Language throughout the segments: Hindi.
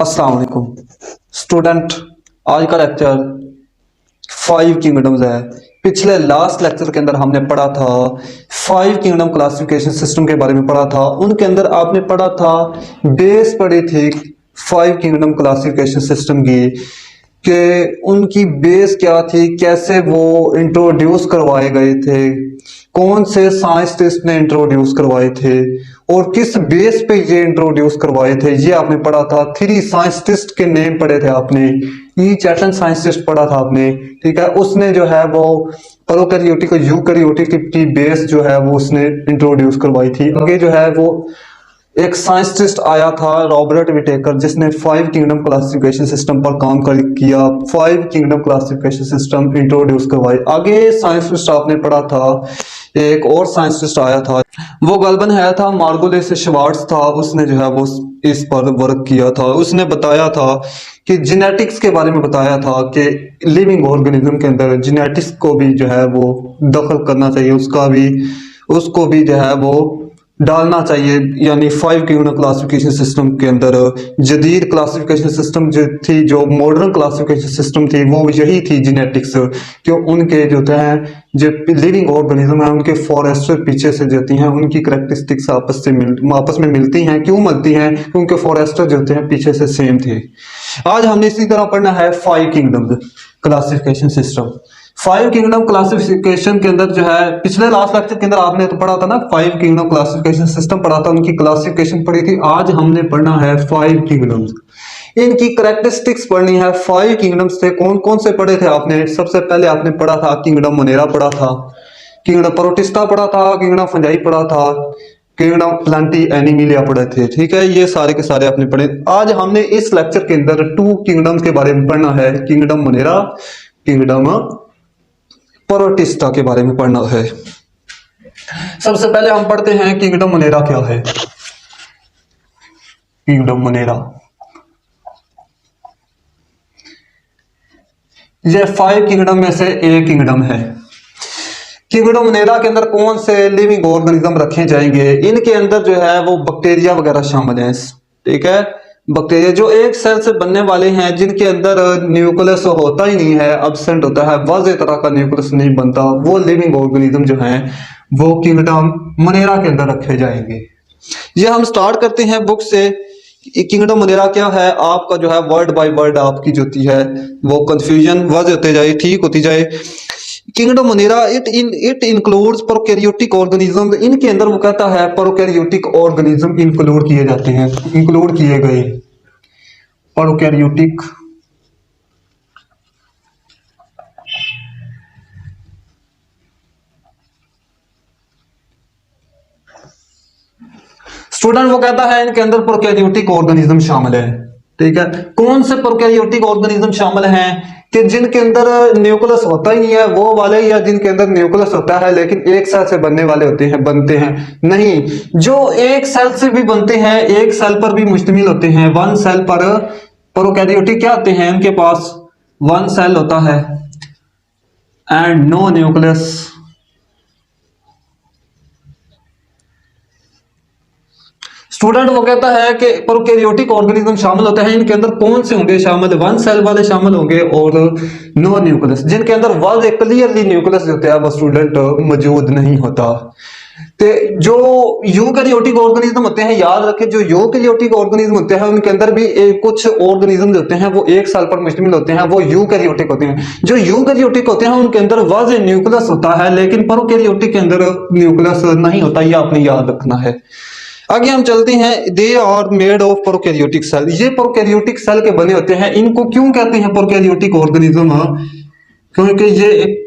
अस्सलाम वालेकुम स्टूडेंट। आज का लेक्चर 5 किंगडम्स है। पिछले लास्ट लेक्चर के अंदर हमने पढ़ा था 5 किंगडम क्लासिफिकेशन सिस्टम के बारे में पढ़ा था। उनके अंदर आपने पढ़ा था, बेस पढ़ी थी 5 किंगडम क्लासिफिकेशन सिस्टम की, कि उनकी बेस क्या थी, कैसे वो इंट्रोड्यूस करवाए गए थे, कौन से साइंटिस्ट ने इंट्रोड्यूस करवाए थे और किस बेस पे ये इंट्रोड्यूस करवाए थे। ये आपने पढ़ा था। 3 साइंटिस्ट के नेम पढ़े थे आपने। ई चैटन साइंटिस्ट पढ़ा था आपने, ठीक है। उसने जो है वो प्रोकैरियोटिक और यूकैरियोटिक की बेस जो है वो उसने इंट्रोड्यूस करवाई थी। आगे जो है वो एक साइंटिस्ट आया था रॉबर्ट विटेकर, जिसने 5 किंगडम क्लासिफिकेशन सिस्टम पर काम किया। 5 किंगडम क्लासिफिकेशन सिस्टम इंट्रोड्यूस करवाई। आगे साइंटिस्ट आपने पढ़ा था, एक और साइंटिस्ट आया था, वो गलबन है था मार्गोलिस श्वार्ट्ज था। उसने जो है वो इस पर वर्क किया था। उसने बताया था कि जेनेटिक्स के बारे में बताया था कि लिविंग ऑर्गेनिज्म के अंदर जेनेटिक्स को भी जो है वो दखल करना चाहिए, उसको भी जो है वो डालना चाहिए। यानी 5 किंगडम क्लासिफिकेशन सिस्टम के अंदर जदीद क्लासिफिकेशन सिस्टम जो थी, जो मॉडर्न क्लासिफिकेशन सिस्टम थी, वो यही थी जेनेटिक्स। क्यों उनके जो हैं जो लिविंग ऑर्गेनिज्म है उनके फॉरेस्टर पीछे से जाती हैं, उनकी करेक्टरिस्टिक्स आपस में मिलती हैं। क्यों मिलती हैं? क्योंकि फॉरेस्टर जो होते हैं पीछे से सेम थे। आज हमने इसी तरह पढ़ना है 5 kingdom classification system. 5 kingdom classification के अंदर जो है, पिछले लास्ट लेक्चर के अंदर आपने तो पढ़ा था ना, 5 किंगडम क्लासिफिकेशन सिस्टम पढ़ा था, उनकी क्लासिफिकेशन पढ़ी थी। आज हमने पढ़ना है 5 किंगडम्स, इनकी करेक्टरिस्टिक्स पढ़नी है। 5 किंगडम्स थे, कौन कौन से पढ़े थे आपने? सबसे पहले आपने पढ़ा था किंगडम मोनेरा पढ़ा था, किंगडम प्रोटिस्टा पढ़ा था, किंगडम फंजाई पढ़ा था, किंगडम प्लांटी एनिमिलिया पढ़े थे, ठीक है। ये सारे के सारे आपने पढ़े। आज हमने इस लेक्चर के अंदर 2 किंगडम्स के बारे में पढ़ना है, किंगडम मोनेरा, किंगडम प्रोटिस्टा के बारे में पढ़ना है। सबसे पहले हम पढ़ते हैं किंगडम मोनेरा क्या है। किंगडम मोनेरा ये 5 किंगडम में से एक किंगडम है। किंगडम मोनेरा के अंदर कौन से लिविंग ऑर्गेनिज्म रखे जाएंगे? इनके अंदर जो है वो बैक्टीरिया वगैरह शामिल हैं, ठीक है। बैक्टीरिया जो एक सेल से बनने वाले हैं, जिनके अंदर न्यूक्लियस होता ही नहीं है, एब्सेंट होता है, वाज़ेह तरह का न्यूक्लियस नहीं बनता, वो लिविंग ऑर्गेनिज्म जो हैं वो किंगडम मोनेरा के अंदर रखे जाएंगे। ये हम स्टार्ट करते हैं बुक से। किंगडम मोनेरा क्या है, आपका जो है वर्ड बाय वर्ड आपकी जो होती है वो कंफ्यूजन वाज़ेह होते जाए, ठीक होती जाए। Kingdom Monera it includes prokaryotic organism. इनके अंदर वो कहता है प्रोकैरियोटिक ऑर्गेनिज्म इंक्लूड किए जाते हैं, इंक्लूड किए गए प्रोकैरियोटिक स्टूडेंट। वो कहता है इनके अंदर प्रोकैरियोटिक ऑर्गेनिज्म शामिल है, ठीक है। कौन से प्रोकैरियोटिक ऑर्गेनिज्म शामिल हैं? कि जिनके अंदर न्यूक्लियस होता ही नहीं है वो वाले, या जिनके अंदर न्यूक्लियस होता है लेकिन एक सेल से बनने वाले बनते हैं। नहीं, जो एक सेल से भी बनते हैं, एक सेल पर भी मुश्तमिल होते हैं, वन सेल पर। प्रोकैरियोटिक क्या होते हैं? उनके पास वन सेल होता है एंड नो न्यूक्लियस। स्टूडेंट वो कहता है कि प्रोकैरियोटिक ऑर्गेनिज्म शामिल होते हैं, इनके अंदर कौन से होंगे शामिल? वन सेल वाले शामिल होंगे और नो न्यूक्लियस, जिनके अंदर वाज क्लियरली न्यूक्लियस होता है वो स्टूडेंट मौजूद नहीं होता। तो जो यूकैरियोटिक ऑर्गेनिज्म होते हैं, याद रखें, जो यूकैरियोटिक ऑर्गेनिज्म होते हैं उनके अंदर भी कुछ ऑर्गेनिज्म होते हैं वो एक सेल पर मुश्तमिल होते हैं, वो यूकैरियोटिक होते हैं। जो यूकैरियोटिक होते हैं उनके अंदर वाज न्यूक्लियस होता है, लेकिन प्रोकैरियोटिक के अंदर न्यूक्लियस नहीं होता। ये आपने याद रखना है। आगे हम चलते हैं। They are made of prokaryotic cell. ये प्रोकैरियोटिक सेल के बने होते हैं। इनको क्यों कहते हैं प्रोकैरियोटिक ऑर्गेनिज्म? क्योंकि ये एक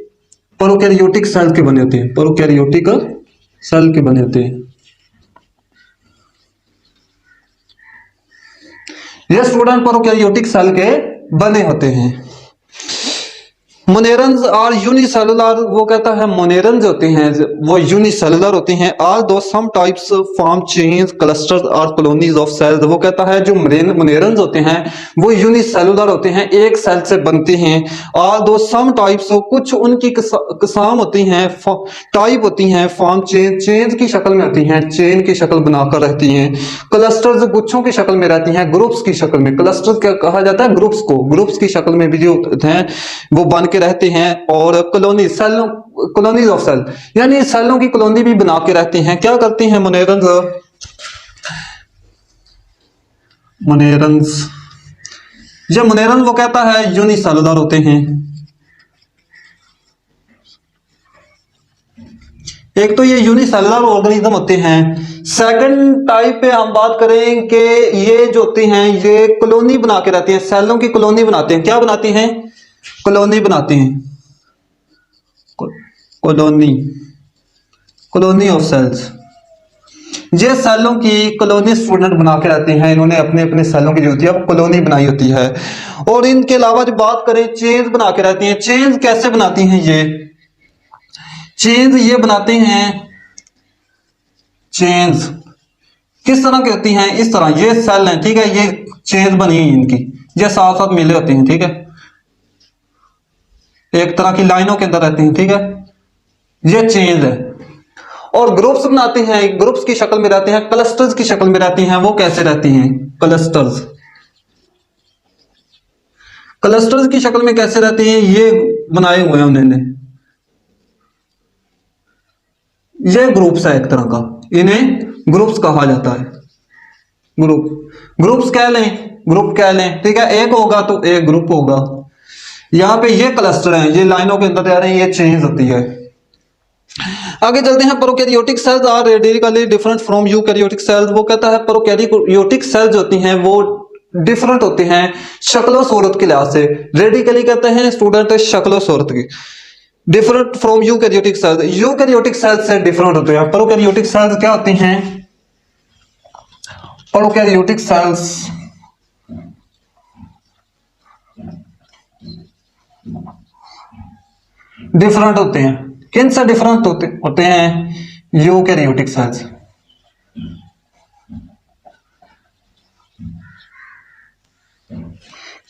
प्रोकैरियोटिक सेल के बने होते हैं, प्रोकैरियोटिक सेल के बने होते हैं। ये स्टूडेंट प्रोकैरियोटिक सेल के बने होते हैं। मोनेरन्स आर यूनिसेलुलर, वो कहता है मोनेरन्स होते हैं वो यूनिसेलुलर होते हैं। आर दो some types form chains clusters और कॉलोनीज ऑफ सेल्स, वो कहता है जो मोनेरन्स होते हैं वो यूनिसेलुलर होते हैं, एक सेल से बनते हैं। आर दो सम टाइप्स, कुछ उनकी किस्म होती हैं, टाइप होती हैं, फॉर्म चेन्स की शक्ल में होती हैं, चेन की शक्ल बनाकर रहती हैं। क्लस्टर्स गुच्छों की शक्ल में रहती हैं, ग्रुप्स की शक्ल में। क्लस्टर्स क्या कहा जाता है? ग्रुप्स को। ग्रुप्स की शक्ल में भी जो हैं वो बन के रहते हैं। और कॉलोनी सेलों, कॉलोनीज ऑफ सेल यानी सेलों की कॉलोनी भी बना के रहते हैं। क्या करते हैं मोनेरन्स? मोनेरन्स, ये मोनेरन्स वो कहता है यूनिसेलुलर होते हैं। एक तो ये यूनिसेलुलर ऑर्गेनिज्म होते हैं। सेकंड टाइप पे हम बात करें कि ये जो होते हैं ये कॉलोनी बना के रहते हैं, सेलों की कॉलोनी बनाते हैं। क्या बनाते हैं? कॉलोनी बनाते हैं, कॉलोनी, कॉलोनी ऑफ सेल्स। ये सेलों की कॉलोनी स्टूडेंट बना के रहते हैं, इन्होंने अपने अपने सेलों की जो होती है कॉलोनी बनाई होती है। और इनके अलावा जो बात करें चेन्स बना के रहती हैं। चेन्स कैसे बनाती हैं? ये चेन्स ये बनाते हैं, चेन्स किस तरह की होती हैं? इस तरह, ये सेल हैं, ठीक है, ये चेन्स बनी है इनकी, ये साथ साथ मिले होते हैं, ठीक है, एक तरह की लाइनों के अंदर रहते हैं, ठीक है, ये चेन्स है। और ग्रुप्स बनाते हैं, ग्रुप्स की शक्ल में रहते हैं, क्लस्टर्स की शक्ल में रहती हैं। वो कैसे रहती हैं? क्लस्टर्स, क्लस्टर्स की शक्ल में कैसे रहते हैं? ये बनाए हुए हैं उन्होंने, ये ग्रुप्स है एक तरह का, इन्हें ग्रुप्स कहा जाता है। ग्रुप, ग्रुप्स कह लें, ग्रुप कह लें, ठीक है, एक होगा तो एक ग्रुप होगा। यहां पे ये क्लस्टर हैं, ये लाइनों के अंदर जा रहे हैं, ये चेन्स होती है। आगे चलते हैं। Prokaryotic cells are radically different from eukaryotic cells, वो कहता है प्रोकैरियोटिक सेल्स होती हैं वो डिफरेंट होते हैं शक्लो सूरत के लिहाज से। रेडिकली कहते हैं स्टूडेंट शक्लो सूरत की, different from eukaryotic sales, eukaryotic cells से डिफरेंट होते हैं। प्रोकैरियोटिक सेल्स क्या होते हैं? प्रोकैरियोटिक सेल्स डिफरेंट होते हैं। किन से डिफरेंट होते हैं? Eukaryotic cells.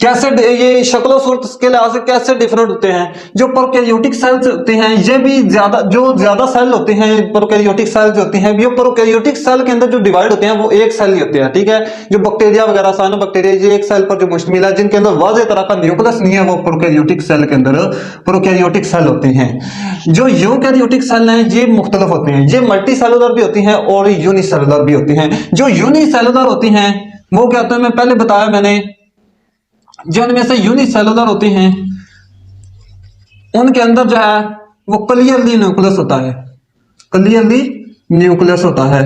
कैसे ये शक्लो सूरत के लिहाज से कैसे डिफरेंट होते हैं? जो प्रोकैरियोटिक सेल्स होते हैं ये भी ज्यादा सेल होते हैं। प्रोकैरियोटिक सेल्स होते हैं, ये प्रोकैरियोटिक सेल के अंदर जो डिवाइड होते हैं वो एक सेल ही होते हैं, ठीक है। जो बैक्टीरिया वगैरह सारे बैक्टीरिया ये एक सेल पर जो मुश्तमिल है, जिनके अंदर वाज़ेह तरह का न्यूक्लियस नहीं है, वो प्रोकैरियोटिक सेल के अंदर प्रोकैरियोटिक सेल होते हैं। जो यूकैरियोटिक सेल हैं ये मुख्तलिफ होते हैं, ये मल्टी सेलुलर भी होती हैं और यूनिसेलुलर भी होती हैं। जो यूनिसेलुलर होती हैं वो क्या होता है? मैं पहले बताया मैंने, जिनमें से यूनिसेलुलर होते हैं उनके अंदर जो है वो क्लियरली न्यूक्लियस होता है, क्लियरली न्यूक्लियस होता है।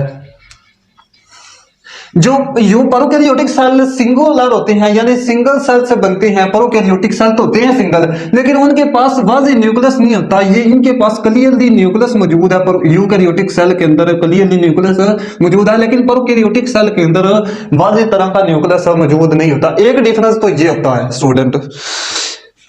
जो प्रोकैरियोटिक सेल सिंगुलर होते हैं यानी सिंगल सेल से बनते हैं। प्रोकैरियोटिक सेल तो होते हैं सिंगल, लेकिन उनके पास वाज़ेह न्यूक्लियस नहीं होता, ये इनके पास क्लियरली न्यूक्लियस मौजूद है। पर यूकैरियोटिक सेल के अंदर क्लियरली न्यूक्लियस मौजूद है, लेकिन प्रोकैरियोटिक सेल के अंदर वाज़ेह तरह का न्यूक्लियस मौजूद नहीं होता। एक डिफरेंस तो ये होता है स्टूडेंट।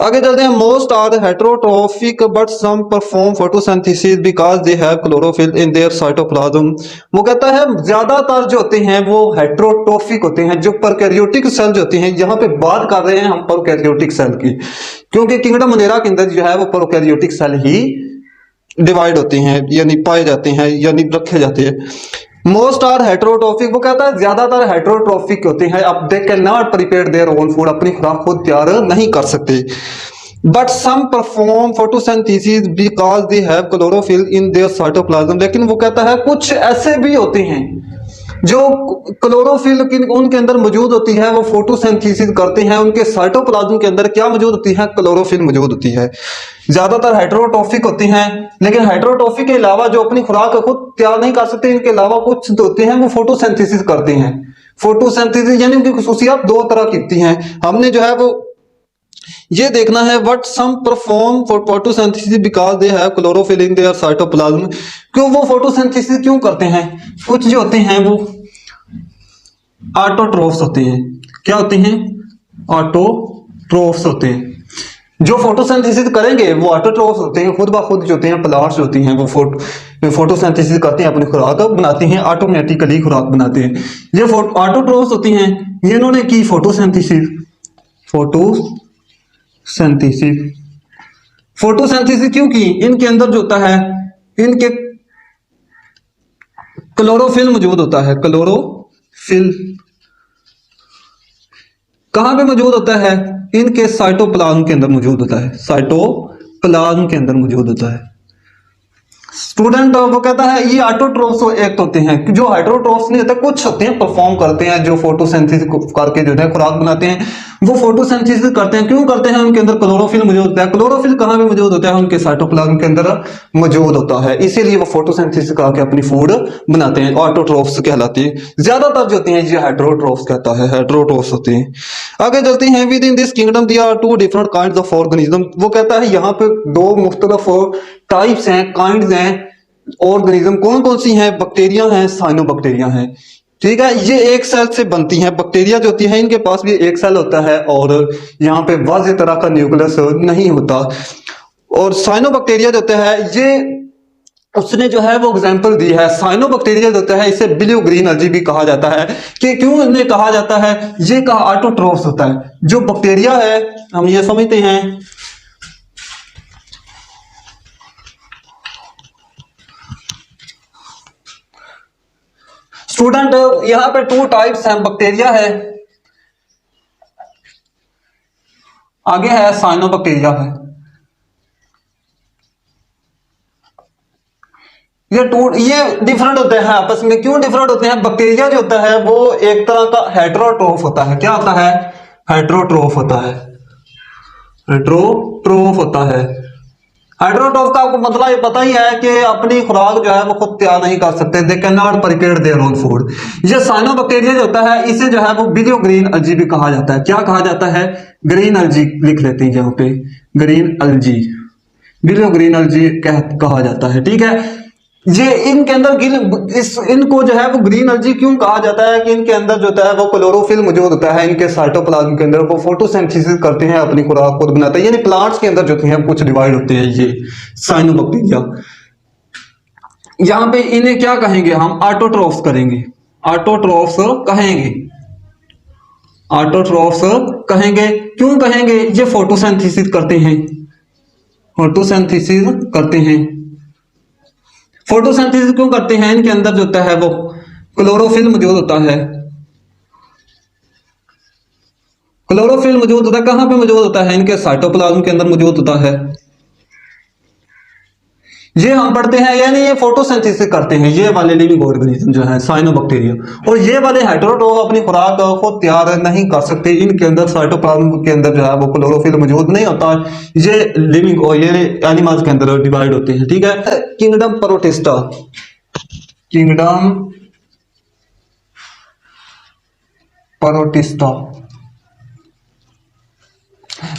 आगे चलते हैं। Most are heterotrophic but some perform photosynthesis because they have chlorophyll in their cytoplasm. वो कहता है ज्यादातर जो होते हैं वो हेटेरोट्रोफिक होते हैं। जो प्रोकैरियोटिक सेल जो होते हैं, यहाँ पे बात कर रहे हैं हम प्रोकैरियोटिक सेल की, क्योंकि किंगडम मोनेरा के अंदर जो है वो प्रोकैरियोटिक सेल ही डिवाइड होते हैं यानी पाए जाते हैं यानी रखे जाते हैं। मोस्ट आर हेटेरोट्रोफिक, वो कहता है ज्यादातर हेटेरोट्रोफिक होते हैं। अब they can not prepare their own food, अपनी खुराक खुद तैयार नहीं कर सकते। But some perform photosynthesis because they have chlorophyll in their cytoplasm. लेकिन वो कहता है कुछ ऐसे भी होते हैं जो क्लोरोफिल उनके अंदर मौजूद होती है, वो फोटोसिंथेसिस करते हैं। उनके साइटोप्लाज्म के अंदर क्या मौजूद होती है? क्लोरोफिल मौजूद होती है। ज्यादातर हेटेरोट्रोफिक होती हैं, लेकिन हेटेरोट्रोफिक के अलावा जो अपनी खुराक खुद तैयार नहीं कर सकते, इनके अलावा कुछ होते हैं वो फोटोसिंथेसिस करते हैं। फोटोसिंथेसिस यानी उनकी खुसूसियात दो तरह की होती हैं। हमने जो है वो ये देखना है what some perform for photosynthesis because they have chlorophyll in their cytoplasm. क्यों वो फोटोसिंथेसिस क्यों करते हैं? कुछ जो होते हैं वो ऑटोट्रोफ्स होते हैं। क्या होते हैं? ऑटोट्रोफ्स होते हैं। जो फोटोसिंथेसिस करेंगे वो ऑटोट्रोफ्स होते हैं, खुद ब खुद जो होते हैं प्लांट्स होती हैं वो फोटोसिंथेसिस करते हैं, अपनी खुराक बनाती हैं, ऑटोमेटिकली खुराक बनाते हैं। ये ऑटोट्रोफ्स होती हैं, ये इन्होंने की फोटोसिंथेसिस। फोटोसिंथेसिस क्यों की? इनके अंदर जो होता है, इनके क्लोरोफिल मौजूद होता है। क्लोरोफिल कहां पे मौजूद होता है? इनके साइटोप्लाज्म के अंदर मौजूद होता है, साइटोप्लाज्म के अंदर मौजूद होता है। स्टूडेंट वो कहता है ये ऑटोट्रोफ्स एक होते हैं, जो हाइड्रोट्रोफ्स नहीं होते, कुछ होते हैं परफॉर्म करते हैं, जो फोटोसिंथेसिस करके जो है खुराक बनाते हैं, वो फोटोसिंथेसिस करते हैं। क्यों करते हैं? उनके अंदर क्लोरोफिल मौजूद होता है। क्लोरोफिल कहां पे मौजूद होता है? उनके साइटोप्लाज्म के अंदर मौजूद होता है, इसीलिए वो फोटोसिंथेसिस करके अपनी फूड बनाते हैं, ऑटोट्रोफ्स कहलाते हैं। ज्यादातर जो होते हैं ये हाइड्रोट्रोफ्स कहता है, हाइड्रोट्रोफ्स होते हैं। आगे चलते हैं, within this kingdom there are two different kinds of organism. वो कहता है यहाँ पे दो मुख्तलिफ टाइप्स हैं, काइंड्स हैं ऑर्गेनिज्म। कौन कौन सी हैं? बैक्टीरिया हैं, साइनोबैक्टीरिया हैं। ठीक है, ये एक सेल से बनती हैं। बैक्टीरिया जो होती है इनके पास भी एक सेल होता है और यहाँ पे वाज़ेह तरह का न्यूक्लियस नहीं होता। और साइनोबैक्टीरिया जो होता है ये उसने जो है वो एग्जांपल दी है। साइनोबैक्टीरिया जो होता है इसे ब्लू ग्रीन अलजी भी कहा जाता है। कि क्यों इन्हें कहा जाता है? ये कहा ऑटोट्रोफ्स होता है। जो बैक्टीरिया है हम ये समझते हैं स्टूडेंट, यहां पे टू टाइप्स हैं, बैक्टीरिया है, आगे है साइनोबैक्टीरिया है। ये डिफरेंट होते हैं आपस में। क्यों डिफरेंट होते हैं? बैक्टीरिया जो होता है वो एक तरह का हेटेरोट्रोफ होता है। क्या होता है? हेटेरोट्रोफ होता है। हेटेरोट्रोफ होता है। हाइड्रोट्रोफ का आपको मतलब ये पता ही है कि अपनी खुराक जो है वो खुद तैयार नहीं कर सकते, दे can not prepare their own food. ये साइनोबैक्टीरिया जो होता है इसे जो है वो ब्लू ग्रीन अलजी भी कहा जाता है। क्या कहा जाता है? ग्रीन अलजी लिख लेते हैं यहाँ पे, ग्रीन अलजी, ब्लू ग्रीन अलजी कहा जाता है। ठीक है, ये इनके अंदर इनको जो है वो ग्रीन अलजी क्यों कहा जाता है? कि इनके अंदर जो होता है वो क्लोरोफिल मौजूद होता है, इनके साइटोप्लाज्म के अंदर वो फोटोसिंथेसिस करते हैं, अपनी खुराक खुद बनाते हैं। यानी प्लांट्स के अंदर जो होते हैं कुछ डिवाइड होते हैं ये साइनोबैक्टीरिया। यहां पे इन्हें क्या कहेंगे हम? ऑटोट्रोफ्स करेंगे, ऑटोट्रोफ्स कहेंगे, ऑटोट्रोफ्स कहेंगे। क्यों कहेंगे? ये फोटोसिंथेसिस करते हैं, फोटोसिंथेसिस करते हैं। फोटोसिंथेसिस क्यों करते हैं? इनके अंदर जो होता है वो क्लोरोफिल मौजूद होता है। क्लोरोफिल मौजूद होता है कहां पे मौजूद होता है? इनके साइटोप्लाज्म के अंदर मौजूद होता है। ये हम पढ़ते हैं, यानी ये फोटोसिंथेसिस करते हैं ये वाले लिविंग ऑर्गेनिज्म जो है साइनोबैक्टीरिया। और ये वाले हेटेरोट्रोफ अपनी खुराक खुद तैयार नहीं कर सकते, इनके अंदर साइटोप्लाज्म के अंदर जो है वो क्लोरोफिल मौजूद नहीं होता। ये लिविंग और ये एनिमल्स के अंदर डिवाइड होते हैं। ठीक है, kingdom protista, kingdom protista,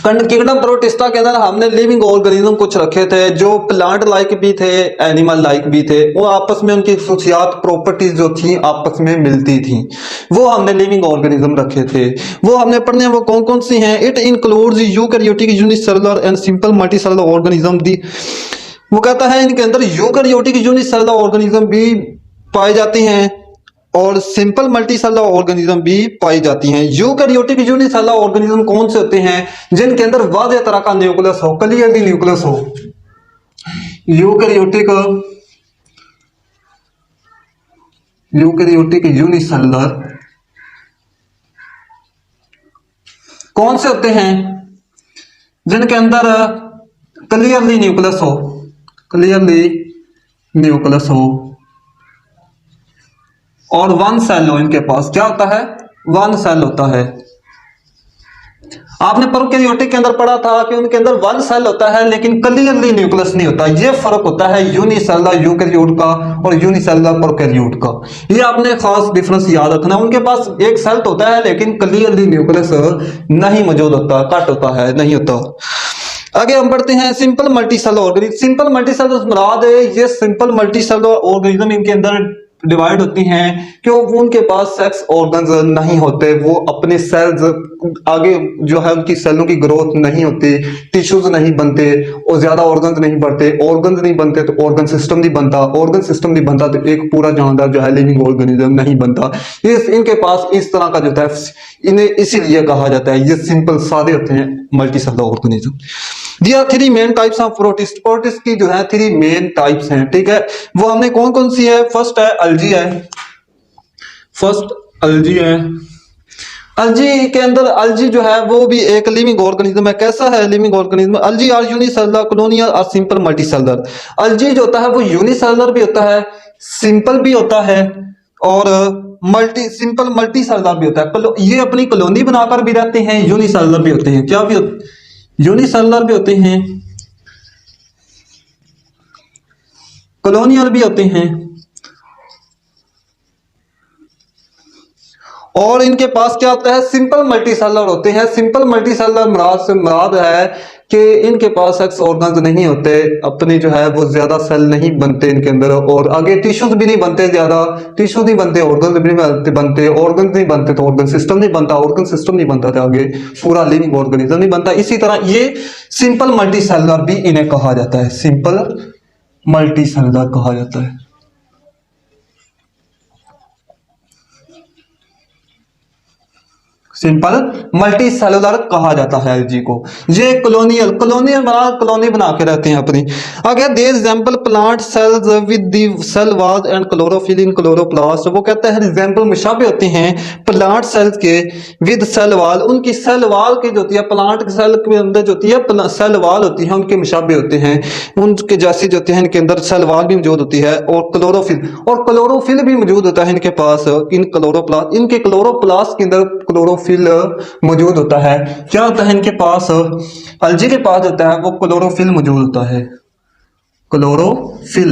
kingdom protista के अंदर हमने लिविंग ऑर्गेनिज्म कुछ रखे थे जो प्लांट लाइक भी थे, एनिमल लाइक भी थे। वो आपस में उनकी खसूसियात प्रॉपर्टीज जो थी आपस में मिलती थी, वो हमने लिविंग ऑर्गेनिज्म रखे थे। वो हमने पढ़ने वो कौन कौन सी हैं? It includes eukaryotic, unicellular and simple multicellular organism. दी वो कहता है इनके अंदर यूकैरियोटिक, यूनिसेलुलर ऑर्गेनिज्म भी पाए जाते हैं और सिंपल मल्टीसेलुलर ऑर्गेनिज्म भी पाई जाती हैं। यूकैरियोटिक, यूनिसेलुलर ऑर्गेनिज्म कौन से होते हैं? जिनके अंदर वाज़ेह तरह का न्यूक्लियस हो, क्लियरली न्यूक्लियस हो। यूकैरियोटिक, यूकैरियोटिक यूनिसेलुलर कौन से होते हैं? जिनके अंदर क्लियरली न्यूक्लियस हो, क्लियरली न्यूक्लियस हो और वन सेल हो। इनके पास क्या होता है? वन सेल होता है। आपने प्रोकैरियोटिक के अंदर पढ़ा था कि उनके अंदर वन सेल होता है लेकिन क्लियरली न्यूक्लियस नहीं होता। ये फर्क होता है यूनिसेलुलर यूकैरियोट का और यूनिसेलुलर प्रोकैरियोट का। ये आपने खास डिफरेंस याद रखना। उनके पास एक सेल तो होता है लेकिन क्लियरली न्यूक्लियस नहीं मौजूद होता, कट होता है, नहीं होता। आगे हम बढ़ते हैं, simple multicellular organism. Simple multicellular मुराद है ये सिंपल मल्टीसेलुलर ऑर्गेनिज्म, इनके अंदर डिवाइड होती हैं कि उनके पास सेक्स ऑर्गन्स नहीं होते, वो अपने सेल्स आगे जो है उनकी सेलों की ग्रोथ नहीं होती, टिश्यूज नहीं बनते और ज्यादा ऑर्गन्स नहीं बढ़ते, ऑर्गन्स नहीं बनते तो ऑर्गन सिस्टम नहीं बनता, ऑर्गन सिस्टम नहीं बनता तो एक पूरा जानदार जो है लिविंग ऑर्गेनिज्म नहीं बनता। इनके पास इस तरह का जो है इन्हें इसीलिए कहा जाता है, ये सिंपल सादे होते हैं मल्टी सेलुलर ऑर्गेनिज्म। दिया three main types of protist, protist की जो है थ्री मेन टाइप्स हैं, ठीक है। वो हमने कौन कौन सी है, फर्स्ट है अल्जी है, फर्स्ट अल्जी है। अल्जी के अंदर अल्जी जो है वो भी एक लिविंग ऑर्गेनिज्म है। कैसा है living organism, algae are unicellular, colonial और सिंपल मल्टीसेलुलर। अल्जी जो होता है वो यूनिसेलुलर भी होता है, सिंपल भी होता है और सिंपल मल्टी सेलुलर भी होता है। ये अपनी कॉलोनी बनाकर भी रहते हैं, यूनिसेलुलर भी होते हैं, क्या भी यूनिसेलुलर भी होते हैं, कॉलोनियल भी होते हैं। और इनके पास क्या होता है, सिंपल मल्टीसेलुलर होते हैं। सिंपल मल्टीसेलुलर मुराद से मुराद है कि इनके पास सेक्स ऑर्गन्स नहीं होते, अपने जो है वो ज्यादा सेल नहीं बनते इनके अंदर, और आगे टिश्यूज भी नहीं बनते, ज्यादा टिश्यू नहीं बनते, ऑर्गन भी नहीं बनते, ऑर्गन नहीं बनते तो ऑर्गन सिस्टम नहीं बनता, ऑर्गन सिस्टम नहीं बनता तो आगे पूरा लिविंग ऑर्गेनिज्म नहीं बनता। इसी तरह ये सिंपल मल्टीसेलुलर भी इन्हें कहा जाता है, सिंपल मल्टीसेलुलर कहा जाता है। सिंपल मल्टी सेलुलर कहा जाता है एलजी को। ये कॉलोनियल कॉलोनी बना के रहते हैं अपनी। आगे they resemble plant cells with the cell wall and chlorophyll in chloroplast. वो कहते हैं रिजेंबल मुशाबे होते हैं प्लांट सेल्स के विद सेल वॉल, उनकी सेल वॉल की जो होती है प्लांट के सेल के अंदर जो होती है सेल वॉल होती है उनके मुशाबे होते हैं, उनके जैसी जो होते हैं इनके अंदर सेल वॉल भी मौजूद होती है और क्लोरोफिल भी मौजूद होता है इनके पास इन क्लोरोप्लास्ट। इनके क्लोरोप्लास्ट के अंदर क्लोरोफिल मौजूद होता है। क्या होता है इनके पास, अल्जी के पास होता है वो क्लोरोफिल मौजूद होता है। क्लोरोफिल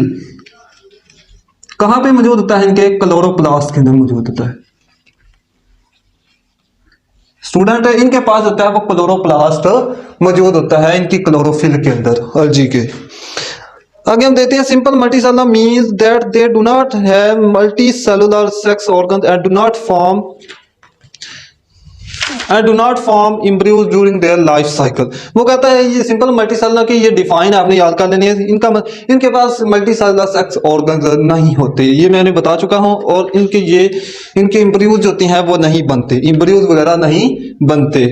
कहां पे मौजूद होता है, इनके क्लोरोप्लास्ट के अंदर मौजूद होता है। स्टूडेंट इनके पास होता है वो क्लोरोप्लास्ट मौजूद होता है इनकी क्लोरोफिल के अंदर अल्जी के। आगे हम देते हैं simple multicellular means that they do not have multicellular sex organs and do not form embryos during their life cycle. वो कहता है ये सिंपल मल्टीसेलुलर की ये डिफाइन आपने याद कर लेनी है। इनके पास मल्टीसेलुलर सेक्स ऑर्गन्स नहीं होते, ये मैंने बता चुका हूं, और इनके एम्ब्रियोज होते हैं वो नहीं बनते, एम्ब्रियोज वगैरह नहीं बनते।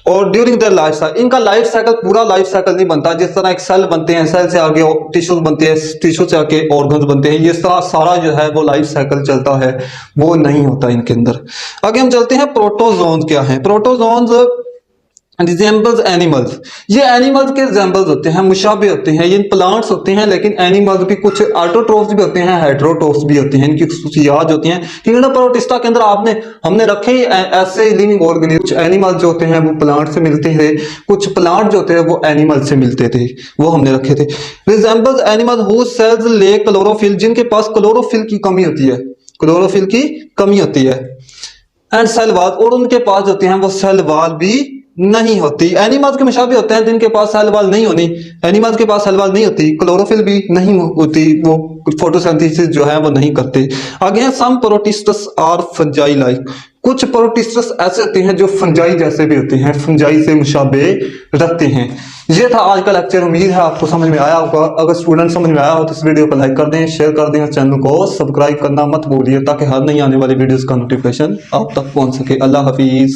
और ड्यूरिंग देयर लाइफ साइकिल, इनका लाइफ साइकिल पूरा लाइफ साइकिल नहीं बनता। जिस तरह एक सेल बनते हैं, सेल से आगे टिश्यूज बनते हैं, टिश्यू से आगे ऑर्गन्स बनते हैं, इस तरह सारा जो है वो लाइफ साइकिल चलता है, वो नहीं होता इनके अंदर। आगे हम चलते हैं प्रोटोजोन्स क्या है। प्रोटोजोन्स रिजेंबल्स एनिमल्स, ये एनिमल्स के रिजेंबल्स होते हैं, मुशाबे होते हैं, ये प्लांट्स होते हैं, लेकिन एनिमल्स भी कुछ ऑटोट्रोफ्स भी होते हैं, हेटेरोट्रोफ्स भी होते हैं, इनकी खुसूसियात होती हैं। कीड़ा प्रोटिस्टा के अंदर हमने रखे ऐसे लिविंग ऑर्गेनिज्म, कुछ एनिमल्स जो होते हैं वो प्लांट से मिलते हैं, कुछ प्लांट जो होते हैं वो एनिमल से मिलते थे, वो हमने रखे थे। रिजेंबल्स एनिमल हु सेल्स ले क्लोरोफिल, जिनके पास क्लोरोफिल की कमी होती है, क्लोरोफिल की कमी होती है, एंड सेल वॉल, और उनके पास होते हैं वो सेल वॉल भी नहीं होती। एनिमल्स के मुशाबे होते हैं जिनके पास सेल वॉल नहीं होनी, एनिमल्स के पास सेल वॉल नहीं होती, क्लोरोफिल भी नहीं होती, वो फोटोसिंथेसिस जो है वो नहीं करते। आगे है सम प्रोटिस्टस आर फंजाई लाइक, कुछ प्रोटिस्टस ऐसे होते हैं जो फंजाई जैसे भी होते हैं, फंजाई से मुशाबे रखते हैं। ये था आज का लेक्चर, उम्मीद है आपको समझ में आया होगा। अगर स्टूडेंट समझ में आया हो तो इस वीडियो को लाइक कर दें, शेयर कर दें, चैनल को सब्सक्राइब करना मत भूलिए ताकि हर नई आने वाली वीडियोस का नोटिफिकेशन आप तक पहुंच सके। अल्लाह हाफिज।